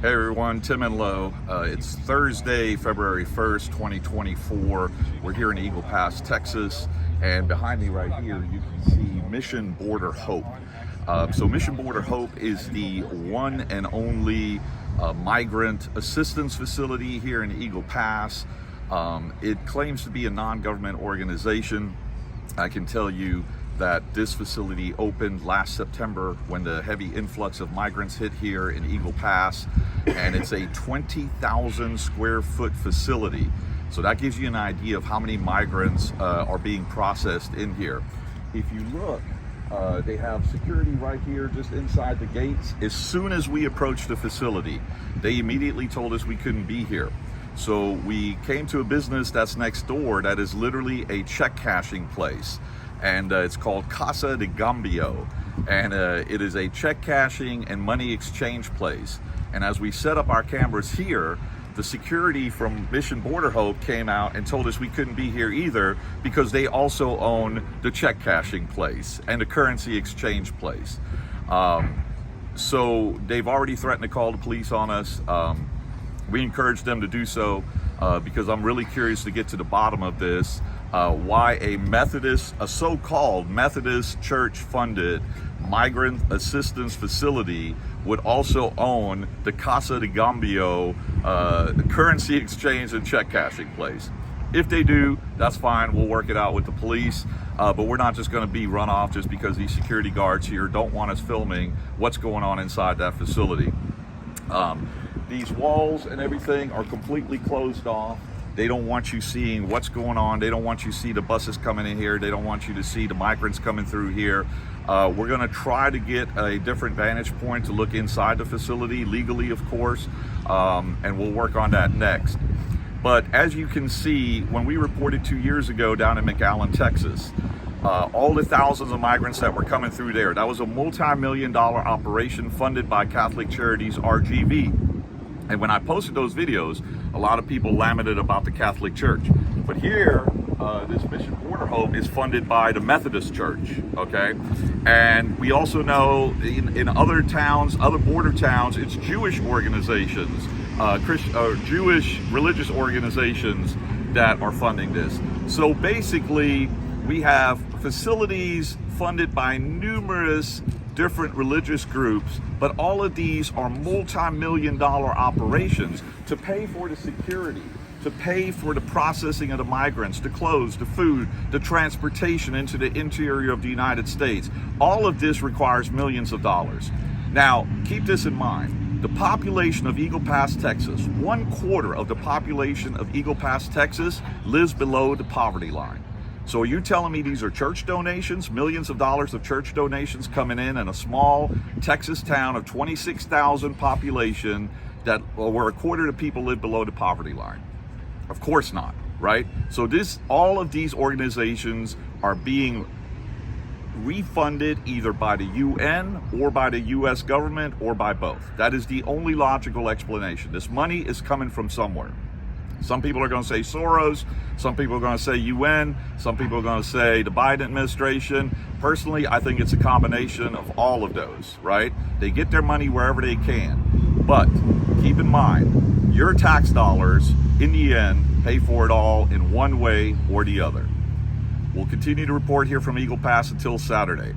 Hey everyone, Tim and Lo. It's Thursday, February 1st, 2024. We're here in Eagle Pass, Texas, and behind me right here you can see Mission Border Hope. So Mission Border Hope is the one and only migrant assistance facility here in Eagle Pass. It claims to be a non-government organization. I can tell you that this facility opened last September when the heavy influx of migrants hit here in Eagle Pass, and it's a 20,000 square foot facility. So that gives you an idea of how many migrants are being processed in here. If you look, they have security right here just inside the gates. As soon as we approached the facility, they immediately told us we couldn't be here. So we came to a business that's next door that is literally a check cashing place. And it's called Casa de Cambio, and it is a check cashing and money exchange place. And as we set up our cameras here, the security from Mission Border Hope came out and told us we couldn't be here either because they also own the check cashing place and the currency exchange place. So they've already threatened to call the police on us. We encourage them to do so because I'm really curious to get to the bottom of this. Why a so-called Methodist Church funded migrant assistance facility would also own the Casa de Cambio, the currency exchange and check cashing place. If they do, that's fine. We'll work it out with the police. But we're not just going to be run off just because these security guards here don't want us filming what's going on inside that facility. These walls and everything are completely closed off. They don't want you seeing what's going on. They don't want you to see the buses coming in here. They don't want you to see the migrants coming through here. We're gonna try to get a different vantage point to look inside the facility, legally of course, and we'll work on that next. But as you can see, when we reported 2 years ago down in McAllen, Texas, all the thousands of migrants that were coming through there, that was a multi-million-dollar operation funded by Catholic Charities RGV. And when I posted those videos, a lot of people lamented about the Catholic Church. But here, this Mission Border Hope is funded by the Methodist Church, okay? And we also know in other towns, other border towns, it's Jewish organizations, Jewish religious organizations that are funding this. So basically, we have facilities funded by numerous different religious groups, but all of these are multi-million-dollar operations to pay for the security, to pay for the processing of the migrants, the clothes, the food, the transportation into the interior of the United States. All of this requires millions of dollars. Now, keep this in mind. The population of Eagle Pass, Texas, 1/4 of the population of Eagle Pass, Texas lives below the poverty line. So are you telling me these are church donations, millions of dollars of church donations coming in a small Texas town of 26,000 population where 1/4 of people live below the poverty line? Of course not, right? So all of these organizations are being refunded either by the UN or by the US government or by both. That is the only logical explanation. This money is coming from somewhere. Some people are going to say Soros, some people are going to say UN, some people are going to say the Biden administration. Personally, I think it's a combination of all of those, right? They get their money wherever they can. But keep in mind, your tax dollars, in the end, pay for it all in one way or the other. We'll continue to report here from Eagle Pass until Saturday.